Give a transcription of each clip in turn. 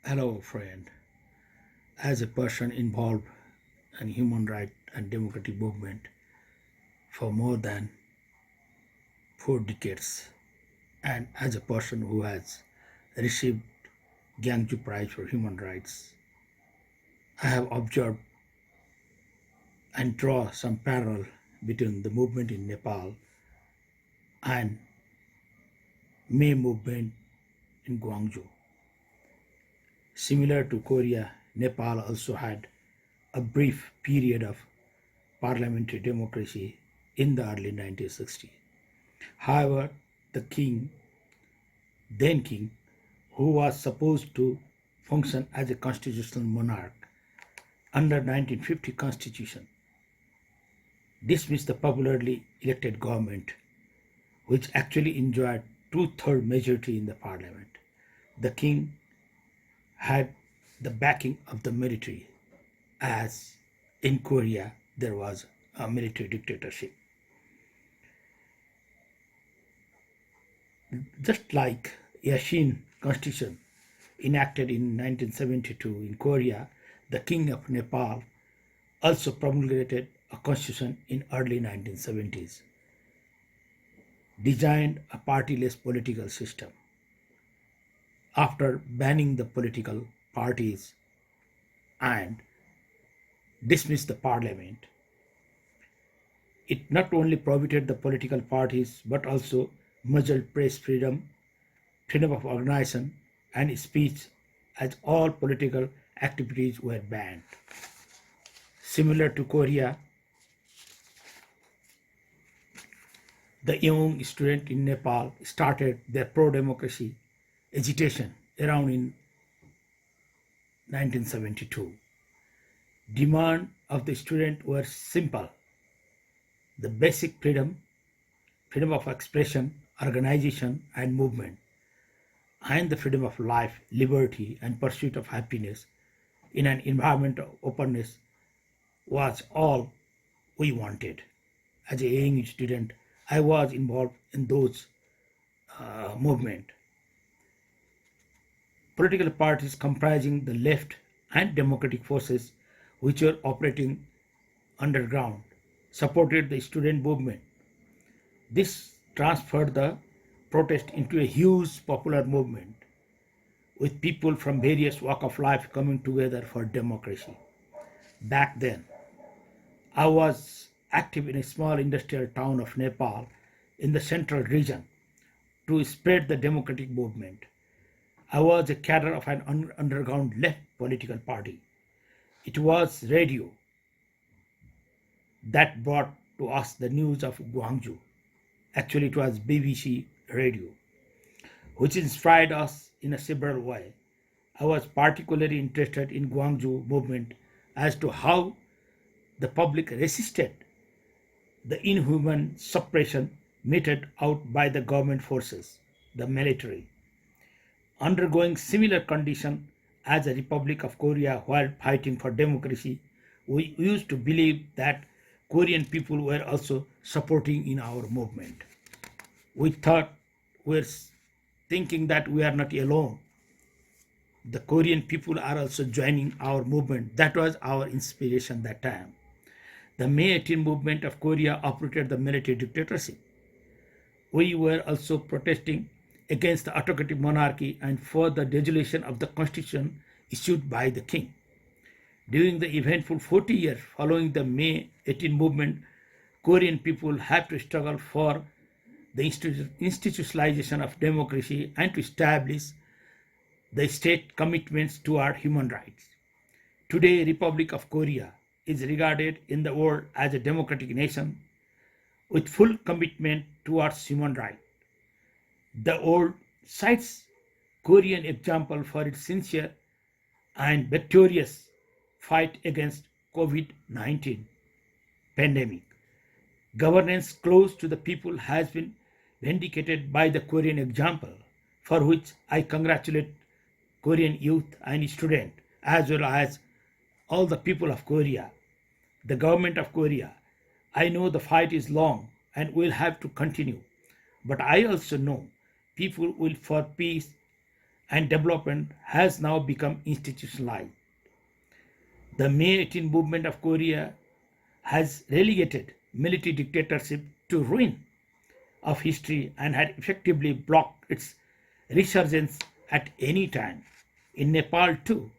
Hello, friend. As a person involved in human rights and democratic movement for more than 4 decades, and as a person who has received Gwangju Prize for Human Rights, I have observed and draw some parallel between the movement in Nepal and May movement in Gwangju. Similar to Korea, Nepal also had a brief period of parliamentary democracy in the early 1960s. However, the then king, who was supposed to function as a constitutional monarch under 1950 constitution, dismissed the popularly elected government, which actually enjoyed two-thirds majority in the parliament. The king had the backing of the military, as in Korea there was a military dictatorship. Just like Yashin constitution enacted in 1972 in Korea, the king of Nepal also promulgated a constitution in early 1970s, designed a partyless political system. After banning the political parties and dismissed the parliament, it not only prohibited the political parties but also muzzled press freedom, freedom of organization, and speech, as all political activities were banned. Similar to Korea, the young student in Nepal started their pro-democracy agitation around in 1972. Demand of the student were simple: the basic freedom of expression, organization, and movement, and the freedom of life, liberty, and pursuit of happiness in an environment of openness was all we wanted. As a young student, I was involved in those movement. Political parties comprising the left and democratic forces which were operating underground supported the student movement. This transferred the protest into a huge popular movement, with people from various walks of life coming together for democracy. Back then, I was active in a small industrial town of Nepal in the central region to spread the democratic movement. I was a cadre of an underground left political party. It was radio that brought to us the news of Gwangju. Actually, it was BBC radio, which inspired us in a several way. I was particularly interested in Gwangju movement as to how the public resisted the inhuman suppression meted out by the government forces, the military, undergoing similar condition as the Republic of Korea while fighting for democracy. We used to believe that Korean people were also supporting in our movement. We thought we were thinking that we are not alone. The Korean people are also joining our movement. That was our inspiration that time. The May 18 movement of Korea operated the military dictatorship. We were also protesting against the autocratic monarchy and for the dissolution of the constitution issued by the king. During the eventful 40 years following the May 18 movement, Korean people had to struggle for the institutionalization of democracy and to establish the state commitments toward human rights. Today, Republic of Korea is regarded in the world as a democratic nation with full commitment towards human rights. The world cites Korean example for its sincere and victorious fight against COVID-19 pandemic. Governance close to the people has been vindicated by the Korean example, for which I congratulate Korean youth and students as well as all the people of Korea, the government of Korea. I know the fight is long and will have to continue, but I also know people will for peace and development has now become institutionalized. The May 18 movement of Korea has relegated military dictatorship to ruin of history and had effectively blocked its resurgence at any time. In Nepal too,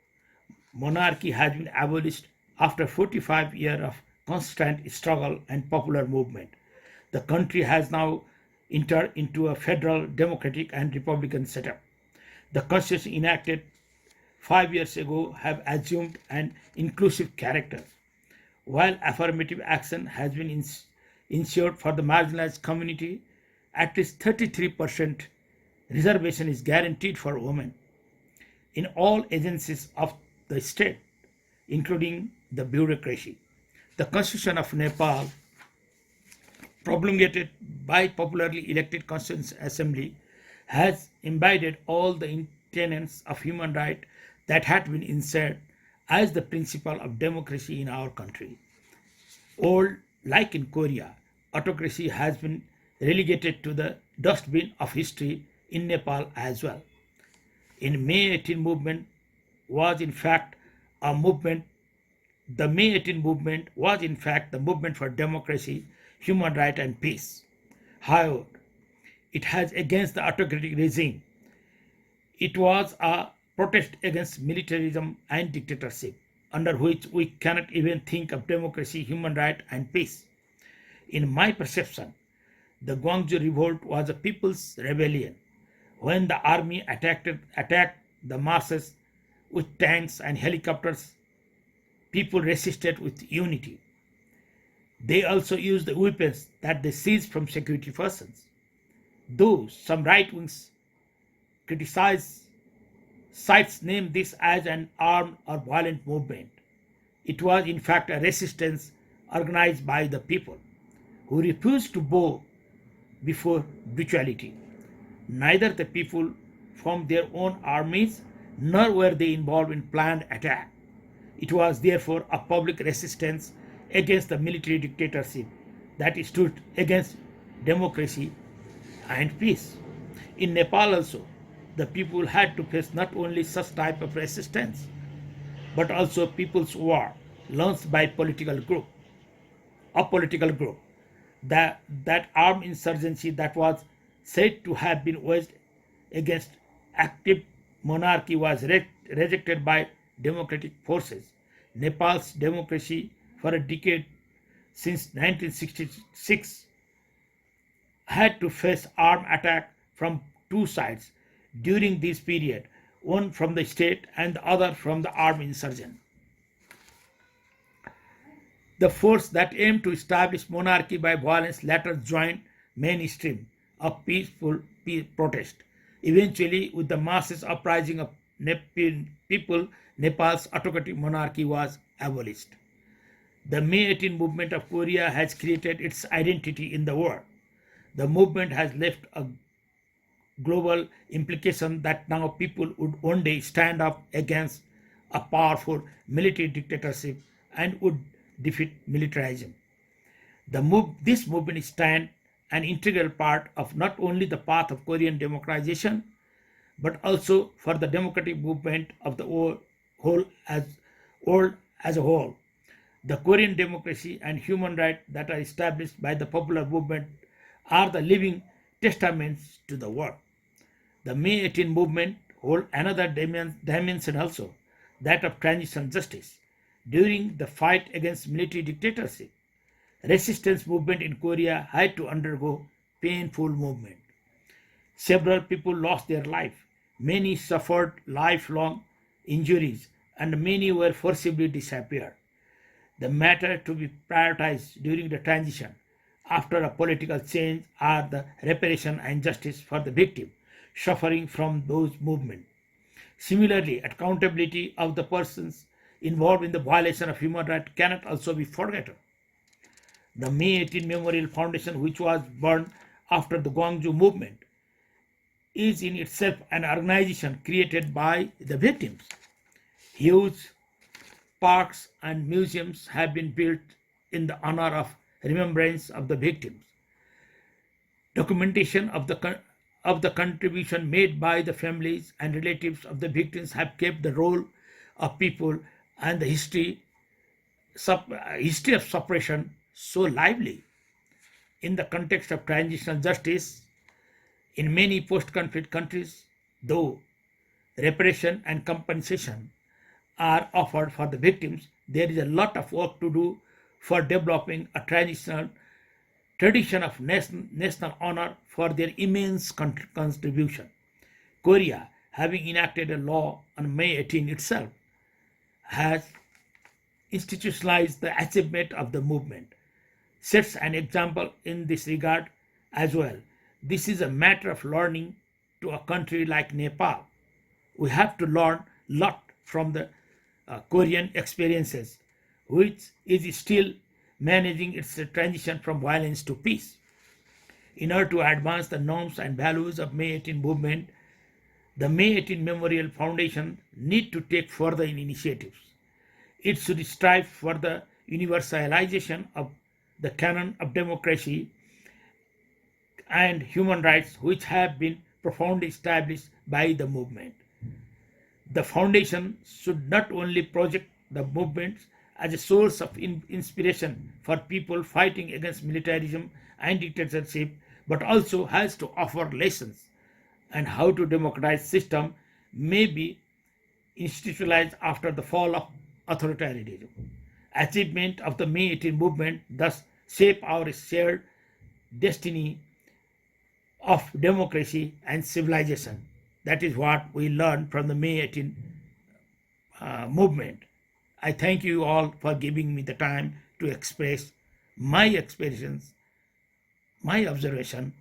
monarchy has been abolished after 45 years of constant struggle and popular movement. The country has now entered into a federal, democratic and republican setup. The constitution enacted 5 years ago have assumed an inclusive character. While affirmative action has been ensured for the marginalized community, at least 33% reservation is guaranteed for women in all agencies of the state, including the bureaucracy. The Constitution of Nepal, promulgated by popularly elected Constituent Assembly, has embodied all the tenets of human rights that had been inserted as the principle of democracy in our country. Old, like in Korea, autocracy has been relegated to the dustbin of history in Nepal as well. In May 18 movement was in fact a movement. The May 18 movement was in fact the movement for democracy, human rights and peace. However, it has against the autocratic regime. It was a protest against militarism and dictatorship, under which we cannot even think of democracy, human rights and peace. In my perception, the Gwangju revolt was a people's rebellion. When the army attacked the masses with tanks and helicopters, people resisted with unity. They also used the weapons that they seized from security persons. Though some right wings criticize sites name this as an armed or violent movement, it was in fact a resistance organized by the people who refused to bow before brutality. Neither the people formed their own armies nor were they involved in planned attack. It was therefore a public resistance against the military dictatorship that stood against democracy and peace. In Nepal also, the people had to face not only such type of resistance, but also people's war launched by a political group. That armed insurgency that was said to have been waged against active monarchy was rejected by democratic forces. Nepal's democracy for a decade since 1966 had to face armed attack from two sides during this period, one from the state and the other from the armed insurgent. The force that aimed to establish monarchy by violence later joined mainstream of peaceful protest. Eventually, with the masses uprising of people, Nepal's autocratic monarchy was abolished. The May 18 movement of Korea has created its identity in the world. The movement has left a global implication that now people would one day stand up against a powerful military dictatorship and would defeat militarism. This movement stands an integral part of not only the path of Korean democratization, but also for the democratic movement of the world as a whole. The Korean democracy and human rights that are established by the popular movement are the living testaments to the world. The May 18 movement hold another dimension also, that of transition justice. During the fight against military dictatorship, resistance movement in Korea had to undergo painful movement. Several people lost their life, many suffered lifelong injuries, and many were forcibly disappeared. The matter to be prioritized during the transition after a political change are the reparation and justice for the victim suffering from those movements. Similarly, accountability of the persons involved in the violation of human rights cannot also be forgotten. The May 18 Memorial Foundation, which was born after the Gwangju movement, is in itself an organization created by the victims. Huge parks and museums have been built in the honor of remembrance of the victims. Documentation of of the contribution made by the families and relatives of the victims have kept the role of people and the history of suppression so lively. In the context of transitional justice, in many post-conflict countries, though reparation and compensation are offered for the victims, there is a lot of work to do for developing a traditional tradition of national honor for their immense contribution. Korea, having enacted a law on May 18 itself, has institutionalized the achievement of the movement, sets an example in this regard as well. This is a matter of learning to a country like Nepal. We have to learn a lot from the Korean experiences, which is still managing its transition from violence to peace. In order to advance the norms and values of May 18 movement, the May 18 Memorial Foundation need to take further initiatives. It should strive for the universalization of the canon of democracy and human rights which have been profoundly established by the movement. The foundation should not only project the movement as a source of inspiration for people fighting against militarism and dictatorship, but also has to offer lessons on how to democratize system may be institutionalized after the fall of authoritarianism. Achievement of the May 18 movement thus shape our shared destiny of democracy and civilization. That is what we learned from the May 18 movement. I thank you all for giving me the time to express my experience, my observation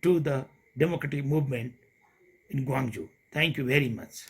to the democratic movement in Gwangju. Thank you very much.